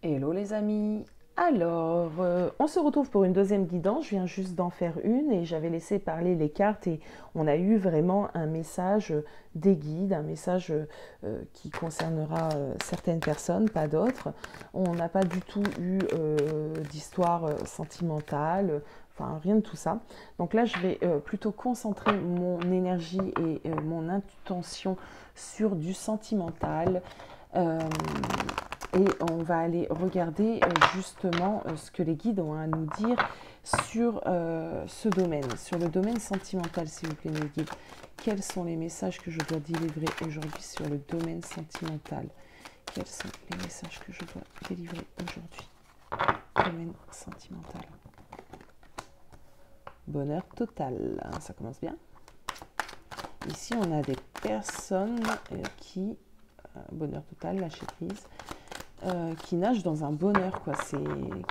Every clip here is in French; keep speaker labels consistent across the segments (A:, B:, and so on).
A: Hello les amis. Alors, on se retrouve pour une deuxième guidance. Je viens juste d'en faire une et j'avais laissé parler les cartes et on a eu vraiment un message des guides, un message qui concernera certaines personnes, pas d'autres. On n'a pas du tout eu d'histoire sentimentale, enfin rien de tout ça. Donc là, je vais plutôt concentrer mon énergie et mon intention sur du sentimental. Euh, et on va aller regarder justement ce que les guides ont à nous dire sur ce domaine, sur le domaine sentimental, s'il vous plaît, mes guides. Quels sont les messages que je dois délivrer aujourd'hui sur le domaine sentimental? Quels sont les messages que je dois délivrer aujourd'hui? Domaine sentimental. Bonheur total, ça commence bien. Ici, on a des personnes qui, bonheur total, lâcher prise, qui nagent dans un bonheur, quoi.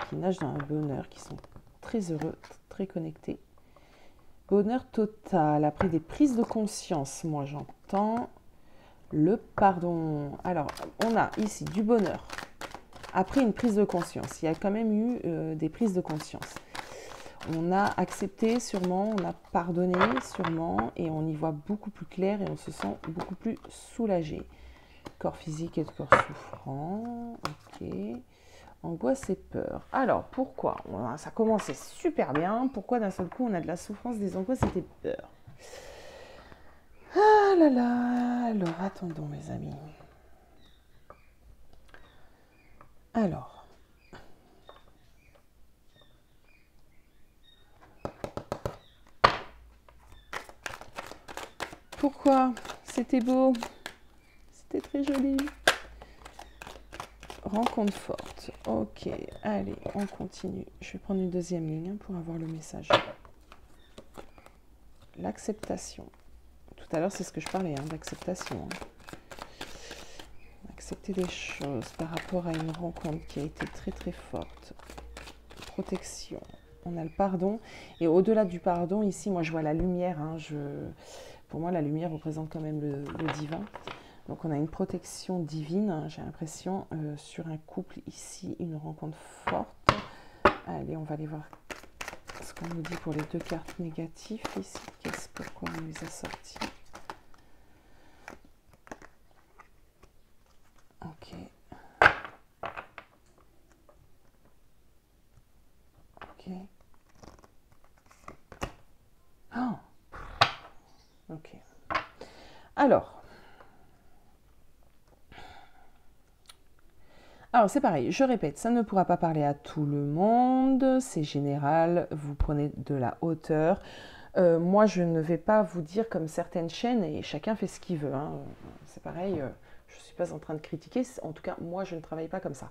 A: Qui nagent dans un bonheur, qui sont très heureux, très connectés. Bonheur total, après des prises de conscience, moi j'entends le pardon. Alors, on a ici du bonheur. Après une prise de conscience, il y a quand même eu des prises de conscience. On a accepté sûrement, on a pardonné sûrement, et on y voit beaucoup plus clair et on se sent beaucoup plus soulagé. Corps physique et corps souffrant, ok. Angoisse et peur. Alors, pourquoi? Ça commençait super bien. Pourquoi d'un seul coup on a de la souffrance, des angoisses et des peurs? Ah là là. Alors, attendons mes amis. Alors. Pourquoi? C'était beau. C'était très joli. Rencontre forte. Ok, allez, on continue. Je vais prendre une deuxième ligne pour avoir le message. L'acceptation. Tout à l'heure, c'est ce que je parlais, d'acceptation. Accepter des choses par rapport à une rencontre qui a été très très forte. Protection. On a le pardon. Et au-delà du pardon, ici, moi, je vois la lumière. Pour moi, la lumière représente quand même le divin. Donc on a une protection divine, j'ai l'impression, sur un couple ici, une rencontre forte. Allez, on va aller voir ce qu'on nous dit pour les deux cartes négatives ici. Pourquoi on les a sorties? Ok. Ok. Oh. Ok. Alors c'est pareil, je répète, ça ne pourra pas parler à tout le monde, c'est général, vous prenez de la hauteur. Moi je ne vais pas vous dire comme certaines chaînes et chacun fait ce qu'il veut. C'est pareil, je ne suis pas en train de critiquer, en tout cas moi je ne travaille pas comme ça.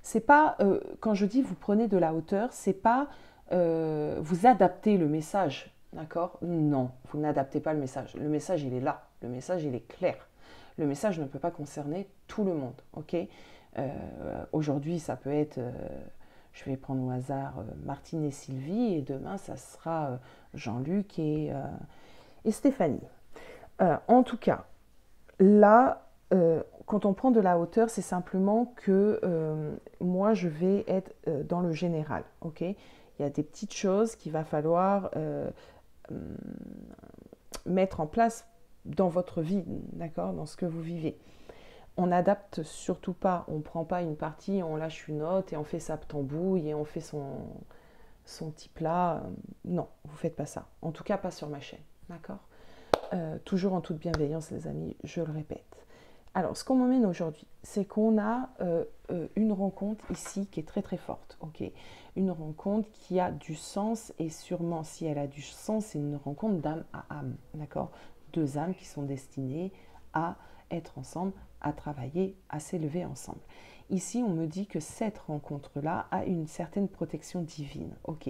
A: C'est pas, quand je dis vous prenez de la hauteur, c'est pas vous adaptez le message, d'accord? Non, vous n'adaptez pas le message. Le message il est là, le message il est clair. Le message ne peut pas concerner tout le monde, ok? Aujourd'hui, ça peut être, je vais prendre au hasard Martine et Sylvie, et demain, ça sera Jean-Luc et Stéphanie. En tout cas, là, quand on prend de la hauteur, c'est simplement que moi, je vais être dans le général, ok? Il y a des petites choses qu'il va falloir mettre en place dans votre vie, d'accord? Dans ce que vous vivez. On n'adapte surtout pas, on ne prend pas une partie, on lâche une autre et on fait sa tambouille et on fait son petit plat. Non, vous ne faites pas ça. En tout cas, pas sur ma chaîne. D'accord? Toujours en toute bienveillance, les amis, je le répète. Alors, ce qu'on m'emmène aujourd'hui, c'est qu'on a une rencontre ici qui est très très forte. Ok, une rencontre qui a du sens et sûrement, si elle a du sens, c'est une rencontre d'âme à âme. D'accord? Deux âmes qui sont destinées à être ensemble, à travailler, à s'élever ensemble. Ici, on me dit que cette rencontre-là a une certaine protection divine. Ok.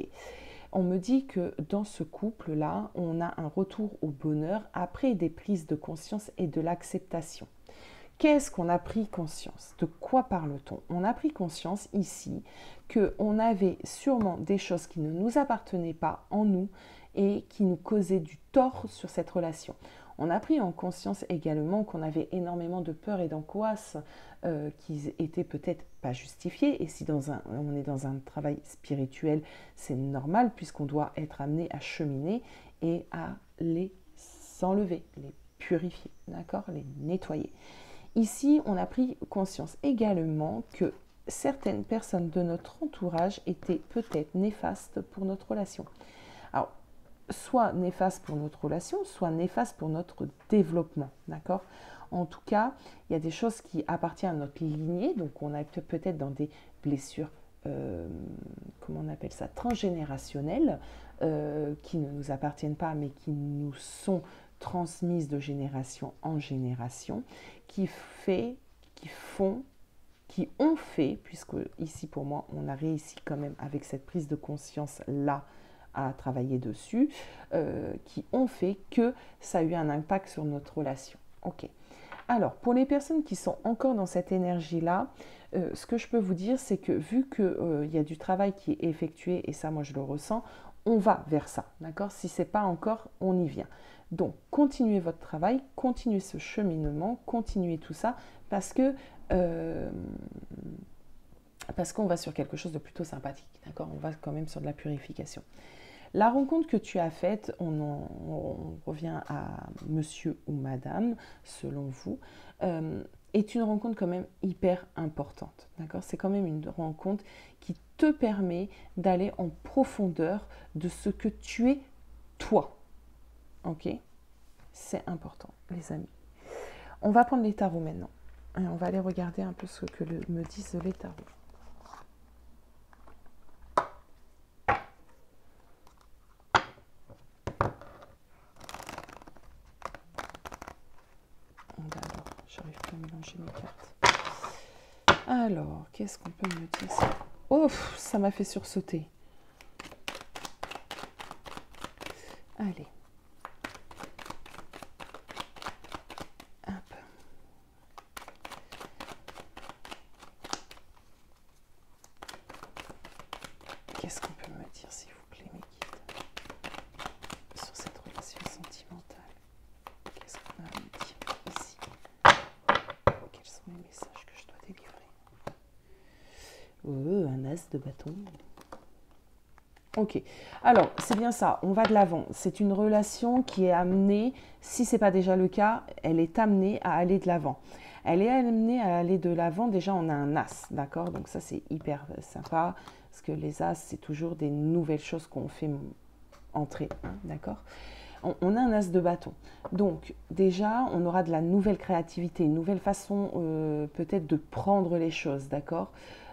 A: On me dit que dans ce couple-là, on a un retour au bonheur après des prises de conscience et de l'acceptation. Qu'est-ce qu'on a pris conscience? De quoi parle-t-on? On a pris conscience ici qu'on avait sûrement des choses qui ne nous appartenaient pas en nous et qui nous causaient du tort sur cette relation. On a pris en conscience également qu'on avait énormément de peur et d'angoisse qui étaient peut-être pas justifiées. Et si on est dans un travail spirituel, c'est normal puisqu'on doit être amené à cheminer et à les enlever, les purifier, d'accord, les nettoyer. Ici, on a pris conscience également que certaines personnes de notre entourage étaient peut-être néfastes pour notre relation. Alors, soit néfastes pour notre relation, soit néfastes pour notre développement, d'accord? En tout cas, il y a des choses qui appartiennent à notre lignée, donc on est peut-être dans des blessures, comment on appelle ça, transgénérationnelles, qui ne nous appartiennent pas, mais qui nous sont transmises de génération en génération, qui ont fait, puisque ici pour moi on a réussi quand même avec cette prise de conscience là à travailler dessus, qui ont fait que ça a eu un impact sur notre relation. Ok. Alors pour les personnes qui sont encore dans cette énergie là, ce que je peux vous dire c'est que vu qu'il y a du travail qui est effectué, et ça moi je le ressens, on va vers ça, d'accord? Si ce n'est pas encore, on y vient. Donc continuez votre travail, continuez ce cheminement, continuez tout ça, parce qu'on va sur quelque chose de plutôt sympathique, d'accord? On va quand même sur de la purification. La rencontre que tu as faite, on revient à monsieur ou madame, selon vous, est une rencontre quand même hyper importante, d'accord? C'est quand même une rencontre qui te permet d'aller en profondeur de ce que tu es toi, ok? C'est important, les amis. On va prendre les tarots maintenant. Et on va aller regarder un peu ce que me disent les tarots. Alors, j'arrive plus à mélanger mes cartes. Alors, qu'est-ce qu'on peut me dire ça? Oh, ça m'a fait sursauter. Allez. Hop. Qu'est-ce qu'on peut me dire, s'il vous plaît, mes guides, sur cette relation sentimentale? Qu'est-ce qu'on a à me dire ici? Quels sont les messages que je dois délivrer? Oh, un as de bâton. Ok, alors c'est bien ça, on va de l'avant. C'est une relation qui est amenée, si ce n'est pas déjà le cas, elle est amenée à aller de l'avant. Elle est amenée à aller de l'avant, déjà on a un as, d'accord? Donc ça c'est hyper sympa, parce que les as c'est toujours des nouvelles choses qu'on fait entrer, hein, d'accord? On a un as de bâton. Donc déjà on aura de la nouvelle créativité, une nouvelle façon peut-être de prendre les choses, d'accord?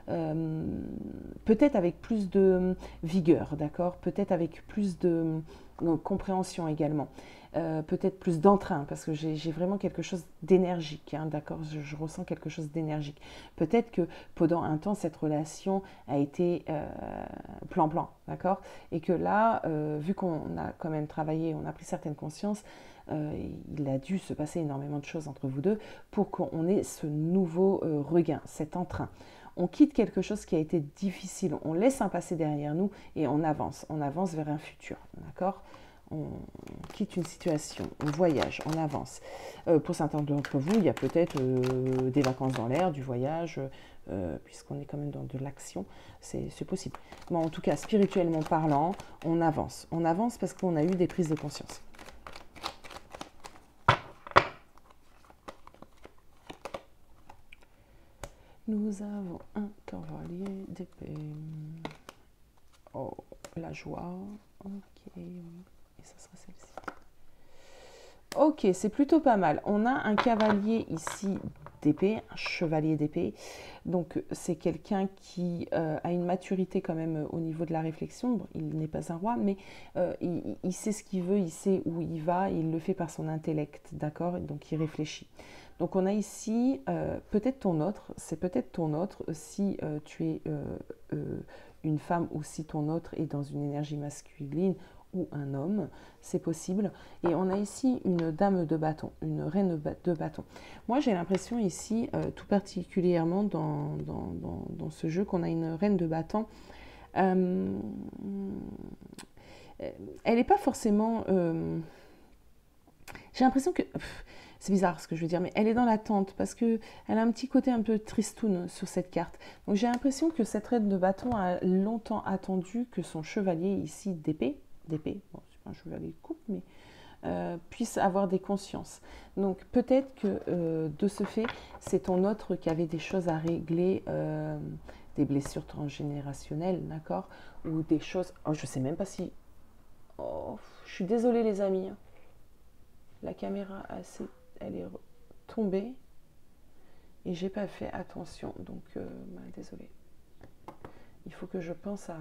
A: Peut-être avec plus de vigueur, d'accord? Peut-être avec plus de compréhension également. Peut-être plus d'entrain, parce que j'ai vraiment quelque chose d'énergique, hein, d'accord? Je ressens quelque chose d'énergique. Peut-être que pendant un temps, cette relation a été plan-plan, d'accord? Et que là, vu qu'on a quand même travaillé, on a pris certaines consciences, il a dû se passer énormément de choses entre vous deux pour qu'on ait ce nouveau regain, cet entrain. On quitte quelque chose qui a été difficile, on laisse un passé derrière nous et on avance vers un futur, d'accord? On quitte une situation, on voyage, on avance. Pour certains d'entre vous, il y a peut-être des vacances dans l'air, du voyage, puisqu'on est quand même dans de l'action, c'est possible. Mais en tout cas, spirituellement parlant, on avance parce qu'on a eu des prises de conscience. Nous avons un cavalier d'épée. Oh, la joie. Ok, et ça sera celle-ci. Ok, c'est plutôt pas mal. On a un cavalier ici d'épée, un chevalier d'épée. Donc c'est quelqu'un qui a une maturité quand même au niveau de la réflexion. Bon, il n'est pas un roi, mais il sait ce qu'il veut, il sait où il va, il le fait par son intellect, d'accord? Donc il réfléchit. Donc on a ici peut-être ton autre, c'est peut-être ton autre si tu es une femme ou si ton autre est dans une énergie masculine ou un homme, c'est possible. Et on a ici une dame de bâton, une reine de bâton. Moi j'ai l'impression ici, tout particulièrement dans ce jeu, qu'on a une reine de bâton. Elle n'est pas forcément... j'ai l'impression que, c'est bizarre ce que je veux dire, mais elle est dans l'attente parce que elle a un petit côté un peu tristoun sur cette carte. Donc j'ai l'impression que cette reine de bâton a longtemps attendu que son chevalier ici d'épée, bon, c'est pas un chevalier de coupe, mais puisse avoir des consciences. Donc peut-être que de ce fait, c'est ton autre qui avait des choses à régler, des blessures transgénérationnelles, d'accord, ou des choses. Oh, je sais même pas si. Oh, je suis désolée les amis. La caméra, elle est tombée et j'ai pas fait attention, donc désolée. Il faut que je pense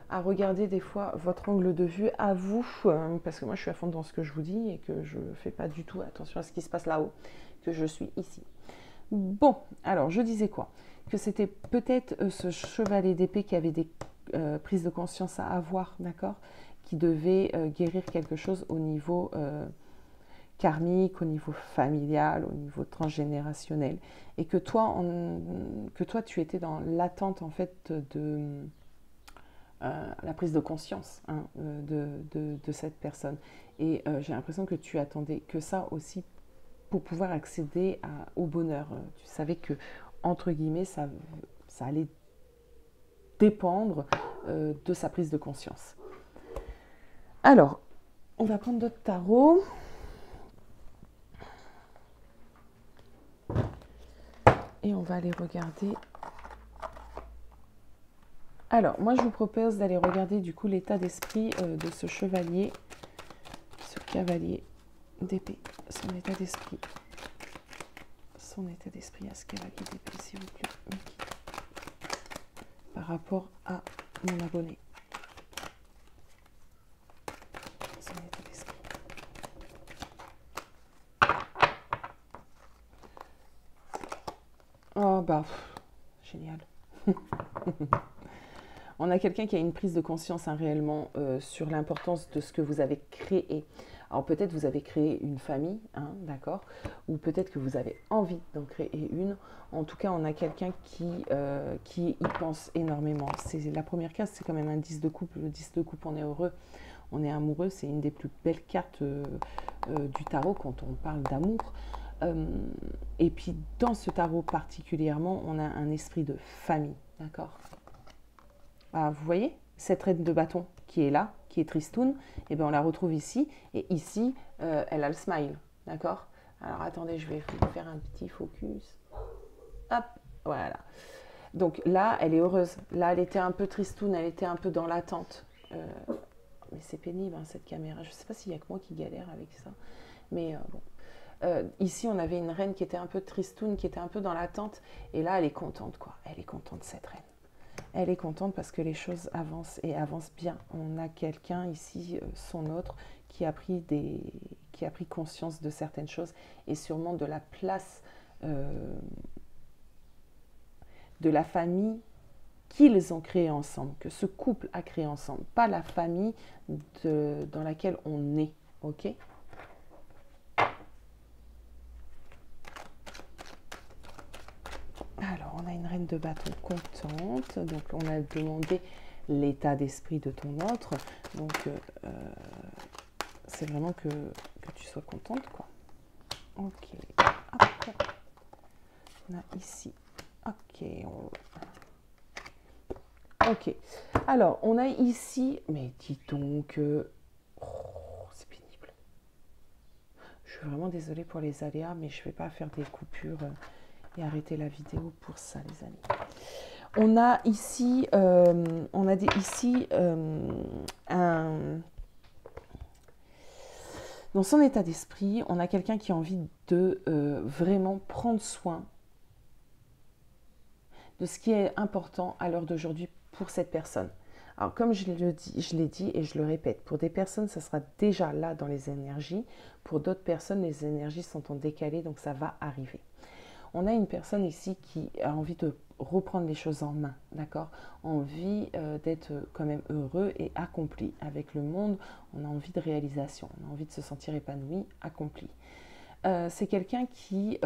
A: à regarder des fois votre angle de vue à vous, parce que moi je suis à fond dans ce que je vous dis et que je ne fais pas du tout attention à ce qui se passe là-haut, que je suis ici. Bon, alors je disais quoi? Que c'était peut-être ce chevalier d'épée qui avait des prises de conscience à avoir, d'accord? Qui devait guérir quelque chose au niveau karmique, au niveau familial, au niveau transgénérationnel. Et que toi, tu étais dans l'attente en fait de la prise de conscience de cette personne. Et j'ai l'impression que tu attendais que ça aussi pour pouvoir accéder au bonheur. Tu savais que, entre guillemets, ça allait dépendre de sa prise de conscience. Alors, on va prendre d'autres tarots. Et on va aller regarder. Alors, moi, je vous propose d'aller regarder du coup l'état d'esprit de ce chevalier, ce cavalier d'épée, son état d'esprit. Son état d'esprit à ce cavalier d'épée, s'il vous plaît, Mickey, par rapport à mon abonné. Son état d'esprit. Oh, bah, génial. On a quelqu'un qui a une prise de conscience réellement sur l'importance de ce que vous avez créé. Alors peut-être vous avez créé une famille, d'accord, ou peut-être que vous avez envie d'en créer une. En tout cas, on a quelqu'un qui y pense énormément. La première case, c'est quand même un 10 de coupe. Le 10 de coupe, on est heureux, on est amoureux. C'est une des plus belles cartes du tarot quand on parle d'amour. Et puis dans ce tarot particulièrement, on a un esprit de famille, d'accord. Ah, vous voyez, cette reine de bâton qui est là, qui est tristoun, et bien on la retrouve ici, et ici, elle a le smile, d'accord. Alors attendez, je vais vous faire un petit focus. Hop, voilà. Donc là, elle est heureuse. Là, elle était un peu tristoun, elle était un peu dans l'attente. Mais c'est pénible, cette caméra. Je ne sais pas s'il n'y a que moi qui galère avec ça. Mais bon. Ici, on avait une reine qui était un peu tristoun, qui était un peu dans l'attente. Et là, elle est contente, quoi. Elle est contente, cette reine. Elle est contente parce que les choses avancent et avancent bien. On a quelqu'un ici, son autre, qui a pris conscience de certaines choses et sûrement de la place de la famille qu'ils ont créée ensemble, que ce couple a créé ensemble, pas la famille dans laquelle on est, ok? Alors, on a une reine de bâton contente. Donc, on a demandé l'état d'esprit de ton autre. Donc, c'est vraiment que tu sois contente, quoi. Ok. Hop. On a ici. Ok. Ok. Alors, on a ici... Mais dis donc... c'est pénible. Je suis vraiment désolée pour les aléas, mais je ne vais pas faire des coupures... et arrêter la vidéo pour ça, les amis. On a ici, dans son état d'esprit, on a quelqu'un qui a envie de vraiment prendre soin de ce qui est important à l'heure d'aujourd'hui pour cette personne. Alors, comme je l'ai dit et je le répète, pour des personnes, ça sera déjà là dans les énergies. Pour d'autres personnes, les énergies sont en décalé, donc ça va arriver. On a une personne ici qui a envie de reprendre les choses en main, d'accord? Envie d'être quand même heureux et accompli avec le monde. On a envie de réalisation, on a envie de se sentir épanoui, accompli. C'est quelqu'un qui,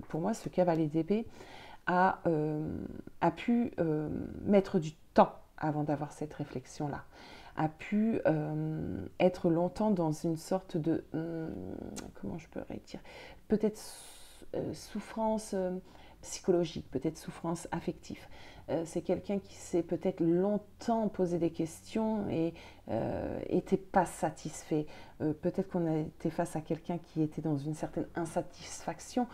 A: pour moi, ce cavalier d'épée a pu mettre du temps avant d'avoir cette réflexion-là. a pu être longtemps dans une sorte de, comment je pourrais dire, peut-être souffrance psychologique, peut-être souffrance affective. C'est quelqu'un qui s'est peut-être longtemps posé des questions et n'était pas satisfait. Peut-être qu'on a été face à quelqu'un qui était dans une certaine insatisfaction,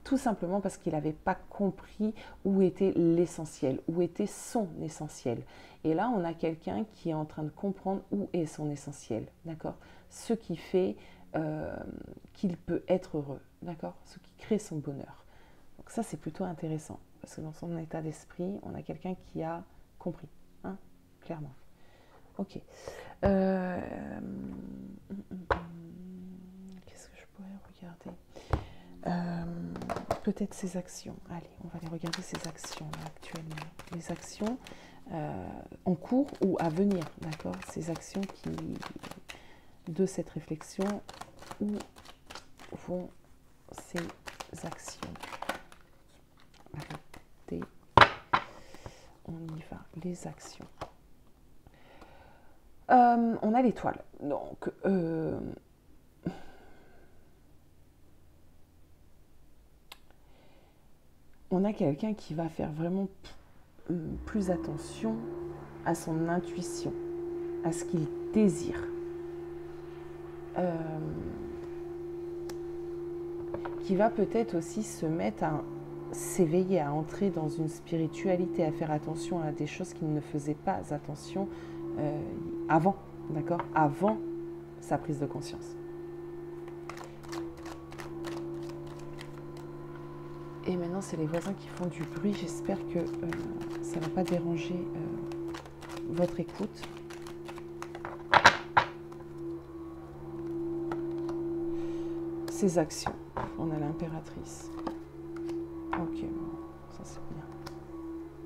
A: tout simplement parce qu'il n'avait pas compris où était l'essentiel, où était son essentiel. Et là, on a quelqu'un qui est en train de comprendre où est son essentiel, d'accord? Ce qui fait qu'il peut être heureux, d'accord? Ce qui crée son bonheur. Donc ça, c'est plutôt intéressant, parce que dans son état d'esprit, on a quelqu'un qui a compris, hein, clairement. Ok. Qu'est-ce que je pourrais regarder? Peut-être ses actions. Allez, on va aller regarder ses actions là, actuellement. Les actions en cours ou à venir, d'accord? Ces actions qui, de cette réflexion, où vont ces actions? Arrêtez. On y va. Les actions. On a l'étoile. Donc, on a quelqu'un qui va faire vraiment plus attention à son intuition, à ce qu'il désire. Qui va peut-être aussi se mettre à s'éveiller, à entrer dans une spiritualité, à faire attention à des choses qu'il ne faisait pas attention avant, d'accord? Avant sa prise de conscience. Et maintenant, c'est les voisins qui font du bruit. J'espère que ça ne va pas déranger votre écoute. Ses actions. On a l'impératrice. Ok, bon, ça c'est bien.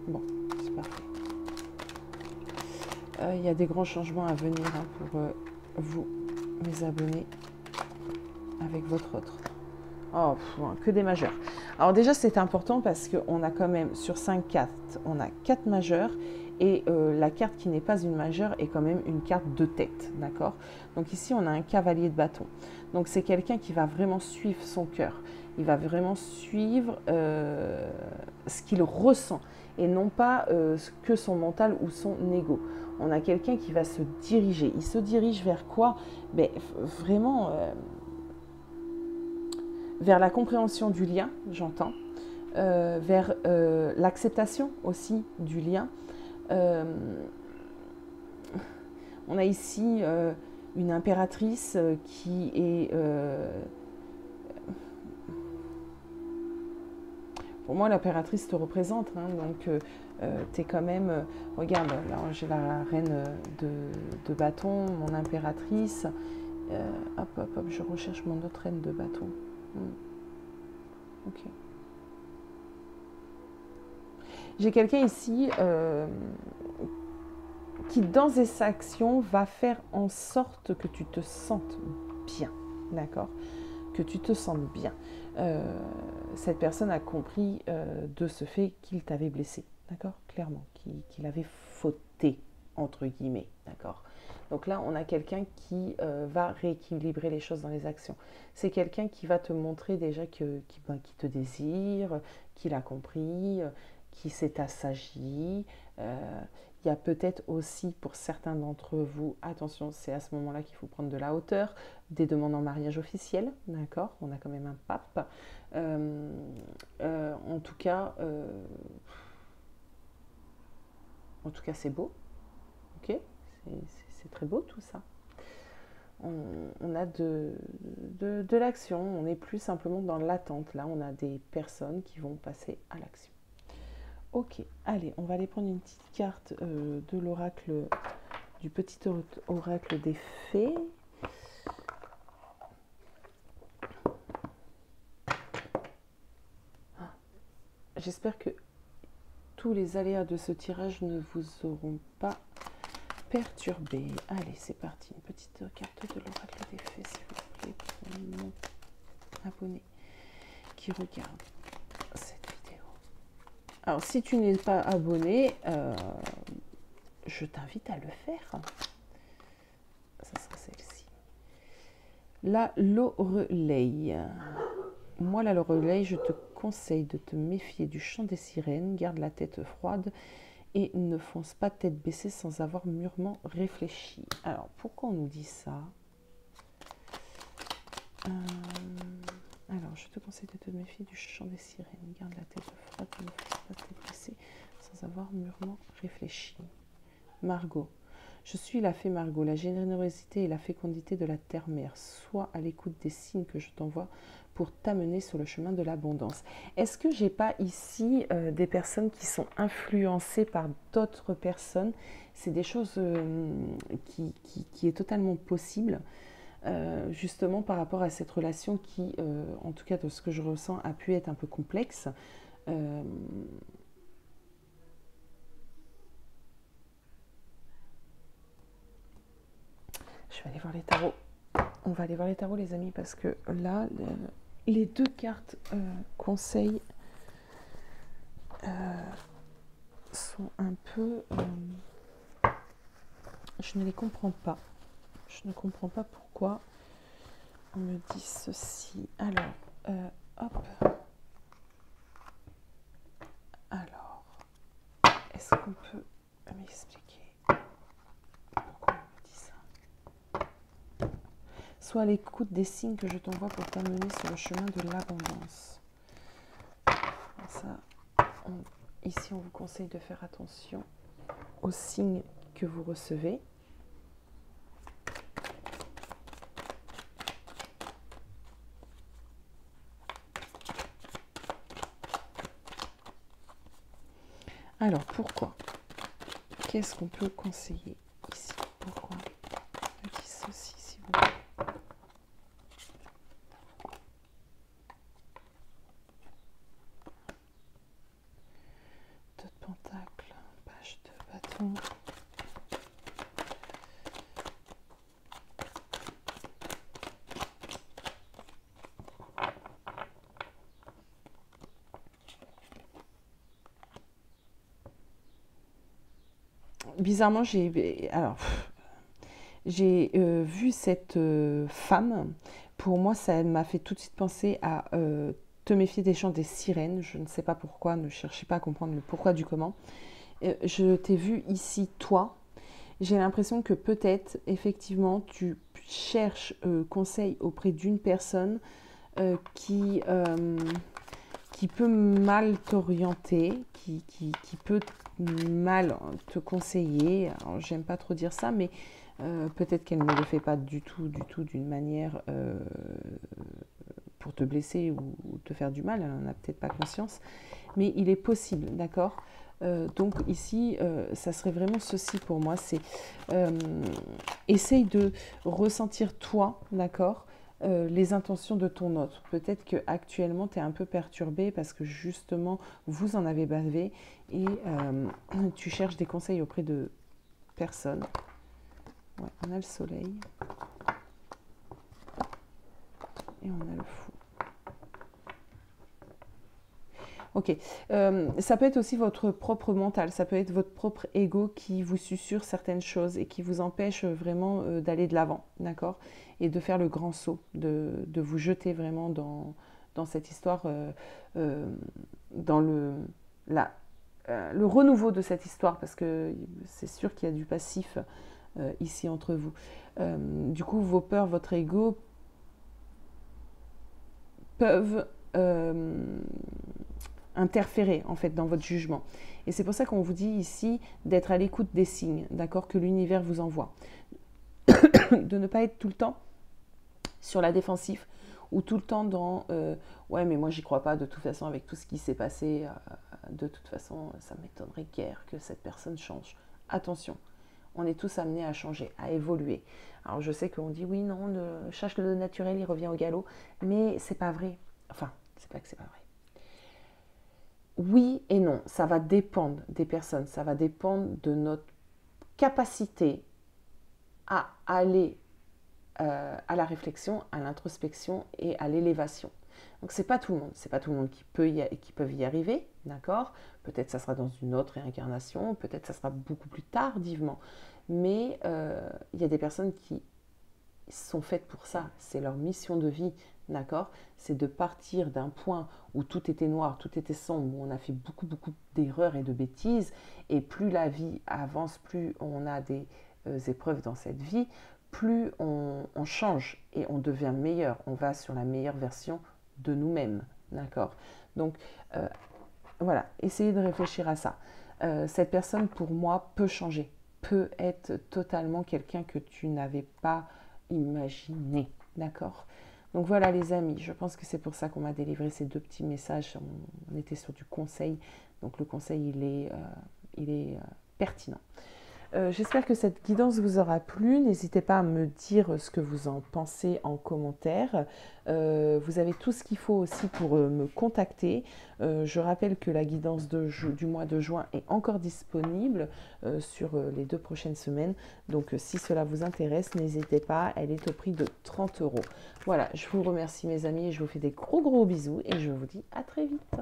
A: Bon, c'est parfait. Il y a des grands changements à venir hein, pour vous, mes abonnés, avec votre autre. Oh, que des majeurs. Alors déjà, c'est important parce qu'on a quand même, sur 5 cartes, on a 4 majeurs. Et la carte qui n'est pas une majeure est quand même une carte de tête, d'accord? Donc ici, on a un cavalier de bâton. Donc c'est quelqu'un qui va vraiment suivre son cœur. Il va vraiment suivre ce qu'il ressent et non pas que son mental ou son ego. On a quelqu'un qui va se diriger. Il se dirige vers quoi? Ben, vraiment vers la compréhension du lien, j'entends, vers l'acceptation aussi du lien. On a ici une impératrice qui est... pour moi, l'impératrice te représente, hein, donc tu es quand même... regarde, là j'ai la reine de bâton, mon impératrice. Hop, hop, hop, je recherche mon autre reine de bâton. Ok. J'ai quelqu'un ici qui, dans ses actions, va faire en sorte que tu te sentes bien, d'accord? Que tu te sentes bien. Cette personne a compris de ce fait qu'il t'avait blessé, d'accord? Clairement, qu'il avait fauté, entre guillemets, d'accord? Donc là, on a quelqu'un qui va rééquilibrer les choses dans les actions. C'est quelqu'un qui va te montrer déjà qui te désire, qu'il a compris, qui s'est assagi. Il y a peut-être aussi pour certains d'entre vous, attention, c'est à ce moment-là qu'il faut prendre de la hauteur, des demandes en mariage officiel, d'accord? On a quand même un pape. En tout cas, c'est beau, ok? C'est très beau tout ça. On a de l'action, on n'est plus simplement dans l'attente. Là, on a des personnes qui vont passer à l'action. Ok, allez, on va aller prendre une petite carte de l'oracle, du petit oracle des fées. J'espère que tous les aléas de ce tirage ne vous auront pas perturbé. Allez, c'est parti. Une petite carte de l'oracle des fées, s'il vous plaît, pour mon abonné qui regarde cette vidéo. Alors, si tu n'es pas abonné, je t'invite à le faire. La Loreley. Moi, la Loreley, je te conseille de te méfier du chant des sirènes, garde la tête froide et ne fonce pas tête baissée sans avoir mûrement réfléchi. Alors, pourquoi on nous dit ça? Alors, je te conseille de te méfier du chant des sirènes, garde la tête froide et ne fonce pas tête baissée sans avoir mûrement réfléchi. Margot. Je suis la fée Margot, la générosité et la fécondité de la terre-mère. Sois à l'écoute des signes que je t'envoie pour t'amener sur le chemin de l'abondance. Est-ce que j'ai pas ici des personnes qui sont influencées par d'autres personnes? C'est des choses qui est totalement possible, justement par rapport à cette relation qui, en tout cas de ce que je ressens, a pu être un peu complexe. Je vais aller voir les tarots. On va aller voir les tarots, les amis, parce que là, les deux cartes conseils sont un peu... je ne les comprends pas. Je ne comprends pas pourquoi on me dit ceci. Alors, hop. Alors, est-ce qu'on peut m'expliquer pourquoi on me dit ça? Sois à l'écoute des signes que je t'envoie pour t'amener sur le chemin de l'abondance. Ça, ici, on vous conseille de faire attention aux signes que vous recevez. Alors, pourquoi? Qu'est-ce qu'on peut conseiller ici? Pourquoi on dit ceci, s'il vous plaît? Deux de pentacles, page de bâton. Bizarrement, j'ai vu cette femme. Pour moi, ça m'a fait tout de suite penser à te méfier des chants des sirènes. Je ne sais pas pourquoi, ne cherchez pas à comprendre le pourquoi du comment. Je t'ai vu ici, toi. J'ai l'impression que peut-être, effectivement, tu cherches conseil auprès d'une personne qui peut mal t'orienter, qui peut mal te conseiller. Alors, j'aime pas trop dire ça, mais peut-être qu'elle ne le fait pas du tout d'une manière pour te blesser ou te faire du mal. Elle n'en a peut-être pas conscience, mais il est possible, d'accord? Donc ici, ça serait vraiment ceci pour moi, c'est essaye de ressentir toi, d'accord, les intentions de ton autre. Peut-être qu'actuellement, tu es un peu perturbé parce que justement, vous en avez bavé et tu cherches des conseils auprès de personnes. Ouais, on a le soleil et on a le fou. Ok, ça peut être aussi votre propre mental, ça peut être votre propre ego qui vous susurre certaines choses et qui vous empêche vraiment d'aller de l'avant, d'accord? Et de faire le grand saut, de vous jeter vraiment dans cette histoire, dans le renouveau de cette histoire, parce que c'est sûr qu'il y a du passif ici entre vous. Du coup, vos peurs, votre ego peuvent interférer en fait dans votre jugement. Et c'est pour ça qu'on vous dit ici d'être à l'écoute des signes, d'accord, que l'univers vous envoie. De ne pas être tout le temps sur la défensive ou tout le temps dans ouais mais moi j'y crois pas de toute façon avec tout ce qui s'est passé, de toute façon ça m'étonnerait guère que cette personne change. Attention, on est tous amenés à changer, à évoluer. Alors je sais qu'on dit oui non, cherche le naturel, il revient au galop, mais c'est pas vrai. Enfin, c'est pas que c'est pas vrai. Oui et non, ça va dépendre des personnes, ça va dépendre de notre capacité à aller à la réflexion, à l'introspection et à l'élévation. Donc c'est pas tout le monde, c'est pas tout le monde qui peut qui peuvent y arriver, d'accord? Peut-être ça sera dans une autre réincarnation, peut-être ça sera beaucoup plus tardivement, mais il y a des personnes qui sont faites pour ça, c'est leur mission de vie, d'accord? C'est de partir d'un point où tout était noir, tout était sombre, où on a fait beaucoup, beaucoup d'erreurs et de bêtises, et plus la vie avance, plus on a des épreuves dans cette vie, plus on change et on devient meilleur, on va sur la meilleure version de nous-mêmes, d'accord? Donc, voilà, essayez de réfléchir à ça. Cette personne, pour moi, peut changer, peut être totalement quelqu'un que tu n'avais pas imaginé, d'accord? Donc voilà les amis, je pense que c'est pour ça qu'on m'a délivré ces deux petits messages. On était sur du conseil, donc le conseil il est pertinent. J'espère que cette guidance vous aura plu. N'hésitez pas à me dire ce que vous en pensez en commentaire. Vous avez tout ce qu'il faut aussi pour me contacter. Je rappelle que la guidance du mois de juin est encore disponible sur les 2 prochaines semaines. Donc si cela vous intéresse, n'hésitez pas. Elle est au prix de 30 €. Voilà, je vous remercie mes amis et je vous fais des gros bisous et je vous dis à très vite.